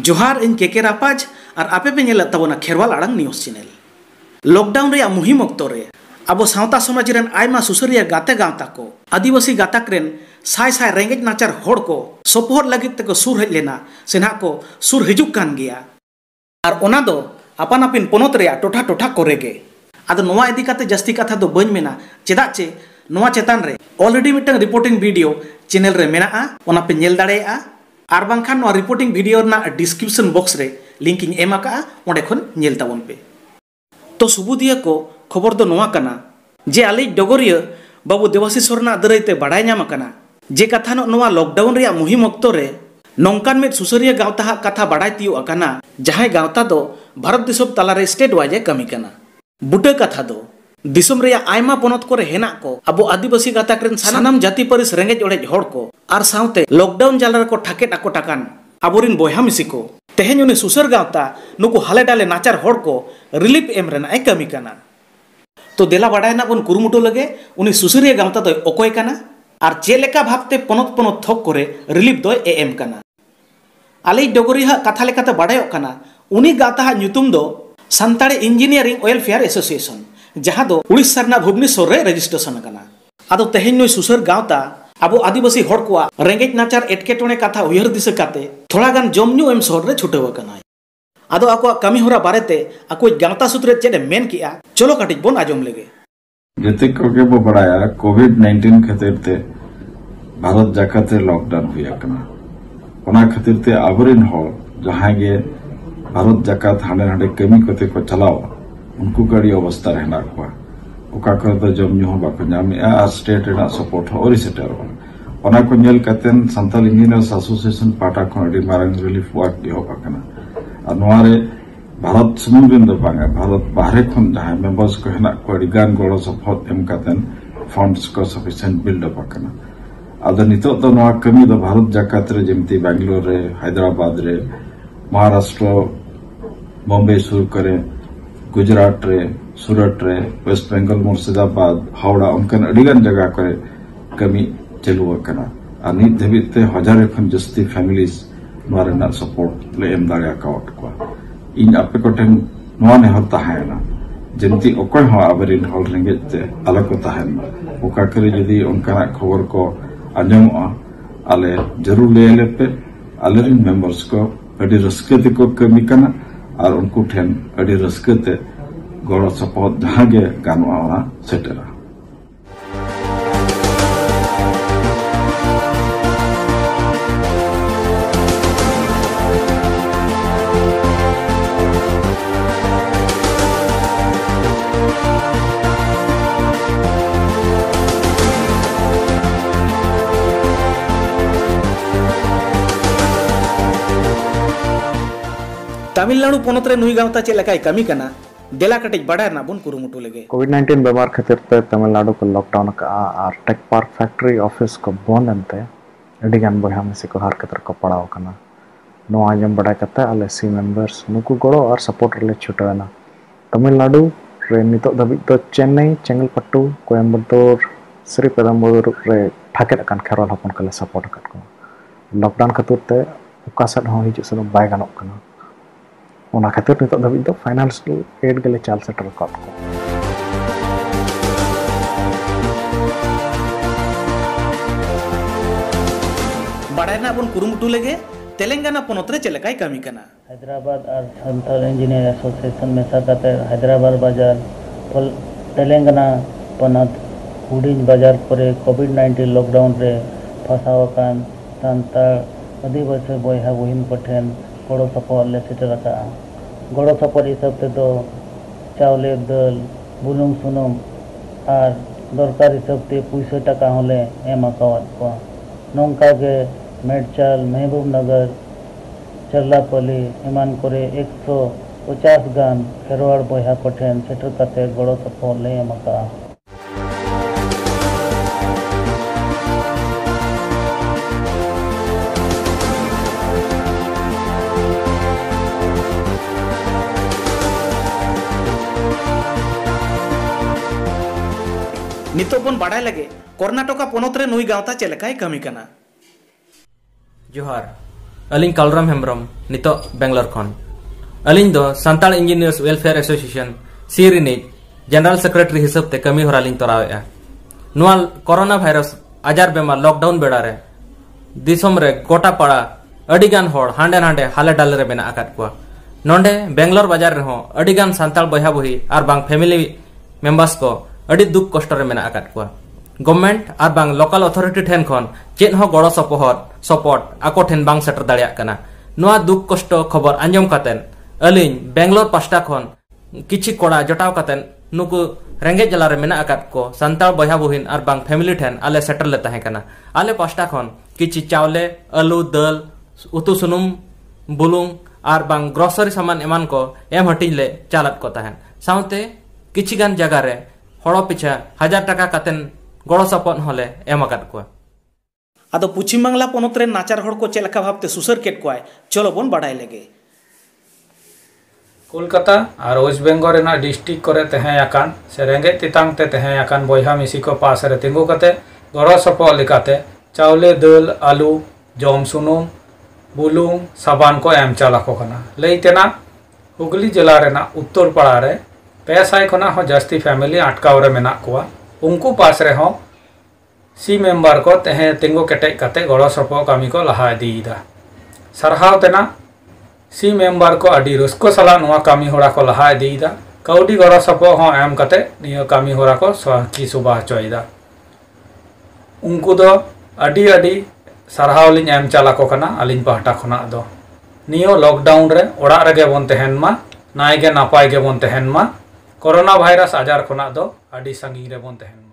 जोहार इन केके रापाज और आपे पे नेला तबोना खेरवाल आड़ांग न्यूज चैनल लॉकडाउन रे मुहिम ऑक्तो रे अब सावता समाज रेन आयमा सुसरिया गाते गावता को आदिवासी गाताक रेन साय साय रेंगेज नाचार होड़ को सपोहर लगित तक सुर हज लेना सेना को सुर हिजुक कान गया और ओना दो अपन अपिन पनोत रे टोठा टोठा कोरेगे आदो नोवा इदी काते जस्ती कथा दो बñ मेना चेदा चे नोवा चेतान रे ऑलरेडी मिटन रिपोर्टिंग वीडियो चैनल रे मेना ओना पे नेल दाड़ेया आर बांखान नोवा रिपोर्टिंग वीडियो ना डिस्क्रिप्शन बॉक्स रे लिंक इन एम आका ओंडे खन नेल ताबोन पे तो सुबुदिया को खबर दो नोवा कना जे आले डगरिया बाबू देवाशीष सरना दरैते बाडाय नाम कना जे कथा नोवा लॉकडाउन रे मुहिम ऑक्तो रे नौकान में सुसरिया गावता कथा बाडाय तियो अकाना जहां गावता दो भारत दिसम तलारे स्टेट वाइज कमी कना बुटे कथा दो दिसम रे आयमा पनोत को हेना को अब आदिवासी गाताक रेन सानाम जाति परिस रेंगेज ओड़ेज होड़ को आर सावते लॉकडाउन जाला को ठाकेट आको टाकान आबोरिन बोयहा मिसी को तेहेन उनी सुसर गावता नुकु हाले डाले नाचार होड़ को रिलीफ एम रेना ए कमी कना तो देला बाडाय ना बन कुरुमुटो लगे उनी सुसरिया गावता दो ओकोय कना आर चेलेका भाबते पनोत पनोत थोक करे रिलीफ दो एम कना आले डगरिया कथा लेकाते बाडायोक कना उनी गावता ᱧᱩᱛᱩᱢ दो संताली इंजीनियरिंग वेलफेयर एसोसिएशन जहां दो उड़ीसा रना भुवनेश्वर रे रजिस्ट्रेशन कना आदो तेहेन नुई सुसर गावता अब आदिवासी होड़ को रेंगेज नाचार एटकेटोने कथा उयहर दिशा काते थोड़ा गान जमन्यू एम शहर रे छुटेव कना आदो आको कमी होरा बारेते आको गावता सूत्र चेडे मेन किया चलो कटिज बोन आजम लेगे जते कोगे बो बड़ाया कोविड-19 खातिर ते भारत जाकत रे लॉकडाउन हुया कना ओना खातिर ते आवरिन होड़ जहां गे भारत जाकत हाने हाने कमी कोते को चलाओ उनको कड़ी अवस्था रहना को ओका कर द जमन्यू हो बाको नामे आ स्टेट रे सपोर्ट हो ओरी सेटर ओना को नेल कतेन संथाली इंजीनियर्स एसोसिएशन पाटा को अडी मारंग रिलीफ वर्क दिहो बाकना अनवारे भारत समुद्रिन द बांगा भारत बाहरे खन जहां मेंबर्स को हेना को अडी गान गोड़ो सपोर्ट एम कतेन फंड्स को सफिशिएंट बिल्ड अप बाकना आदा नितो तो नवा कमी द भारत जाकत रे जेमती बेंगलोर रे हैदराबाद रे महाराष्ट्र बॉम्बे सुर करे गुजरात रे सूरत रे वेस्ट बेंगल मुर्शिदाबाद हावड़ा उनकन अडिगान जगह करे कमी चलू कना आ नित धबिते हजार खन जस्ती फैमिलीज नोरना सपोर्ट ले एम दाड़े अकाउंट को इन आपे कोठन नोआ ने होता है ना जंती ओकोय हो आबरिन हॉल रेंगेते आला को ताहन ओका करे यदि उनका खबर को अंजम आले जरूर ले ले पे आलेरिन मेंबर्स को अडी रस्कते को कमी कना और उनको ठेन अडी रस्कते गौरव सपोर्ट जहां गे गानवा सेटेरा तमिलनाडु पनोत रे नुई गावता चेलकाय कमी कना देला कटिज बाडाय ना बुन कुरुमुटु लेगे कोविड-19 बीमार खातिर ते तमिलनाडु को लॉकडाउन का और टेक पार्क फैक्ट्री ऑफिस को बंद अंते अडी गान बहा मिसी को हर कतर को पड़ाव कना नो आजम बाडाय कते आले सी मेंबर्स नुकु गड़ो और सपोर्ट रे छुटना तमिलनाडु रे नितो दबि तो चेन्नई चेंगलपट्टू कोयम्बटूर श्री पेदम्बुर रे ठाकेट कान खेरवाल हपन कले सपोर्ट कत को लॉकडाउन खातिर ते ओकासट हो हिजु सनो बाय गानोक कना ओना खातिर नितो दबि तो फाइनेंशियल एड गले चाल सेटर कत को बाडाय ना बुन कुरुमुटु लेगे तेलंगाना पनोत रे चेलकाय कमी कना हैदराबाद और संथाली इंजीनियर एसोसिएशन में साथाते हैदराबाद बाजार तेलंगाना पनोत हुडिंग बाजार परे कोविड-19 लॉकडाउन रे फसावकान संताल आदिवासी बोयहा बहिन पठेन गड़ो सपोर्ट ले सेटर का गड़ो सपोर्ट हिसाब से तो चावले दाल बुलुंग सुनुम और दरकार हिसाब से पैसा टाका होले एम अकाउंट को नौका के मेडचाल महबूब नगर चरलापल्ली एमान करे 150 गान खेरवाल बोयहा कोठेन सेटर काते गड़ो सपोर्ट ले एम का नितो बन बाडाय लगे कर्नाटक पनोत रे नुई गावता चेलकाय कमी कना जोहार अलिंग कलराम हेम्ब्रम नितो बेंगलोर खन अलिंग दो संताल इंजीनियर्स वेलफेयर एसोसिएशन सीरिनिज जनरल सेक्रेटरी हिसाब ते कमी होरा लिंग तोरावेआ नोआ कोरोना वायरस आजार बेमार लॉकडाउन बेड़ा रे दिसम रे गोटा पाड़ा अडिगान होड़ हांडे हांडे हाले डाले रे बेना आकात कुआ नोंडे बेंगलोर बाजार रे हो अडिगान संताल बया बही आर बांग फैमिली मेंबर्स को अडी दुख कष्ट रे मेना आकात कुआ गवर्नमेंट आर बांग लोकल अथॉरिटी ठेन खन चेन हो गड़ो सपोर्ट आको ठेन बांग सेटर दाड़िया कना नोआ दुख कष्ट खबर आंजम कातेन अलिंग बेंगलोर पास्टा खन किछि कोड़ा जटाव कातेन नुकु रेंगे जला रे मेना आकात को संताल बया बहिन आर बांग फैमिली ठेन आले सेटर ले ताहे कना आले पास्टा खन किछि चावले आलू दाल उतु सुनुम बुलुंग आर बांग ग्रोसरी सामान एमान को एम हटिंग ले चालत को ताहेन साउते किछि गान जगह रे हड़ो पिछा 1000 टाका कातेन गड़ो सपन होले एम आकात को आदो पश्चिम बांगला पनोत रे नाचार हड़ को चेलका भाबते सुसर केट कोय चलो बोन बाडाय लेगे कोलकाता और वेस्ट बेंगल रेना डिस्ट्रिक्ट करे तहे आकान से रेंगे तितांग ते तहे आकान बयहा मिसी को पास रे तिंगु कते गड़ो सपो लिकाते चावले दाल आलू जम सुनुम बुलुंग साबान को एम चाला को कना लैतेना हुगली जिला रेना उत्तर पाड़ा रे 500 खना हो जास्ती फैमिली अटकाव रे मेना कोआ उनको पास रे हो सी मेंबर को तहे तिंगु केटे कते गड़ो सपो कामी को लहा दीदा सरहाव तेना सी मेंबर को अडी रस्को सला नोआ कामी होड़ा को लहा दीदा कौडी गड़ो सपो हो एम कते नियो कामी होड़ा को की सुबह चोइदा उनको दो अडी अडी सरहाव लिन एम चाला को कना अलिन पाहटा खना दो नियो लॉकडाउन रे ओड़ा रे गे बोन तहन मा नाय गे नापाय गे बोन तहन मा कोरोना वायरस आजार खना दो अडी संगी रे बोन तहन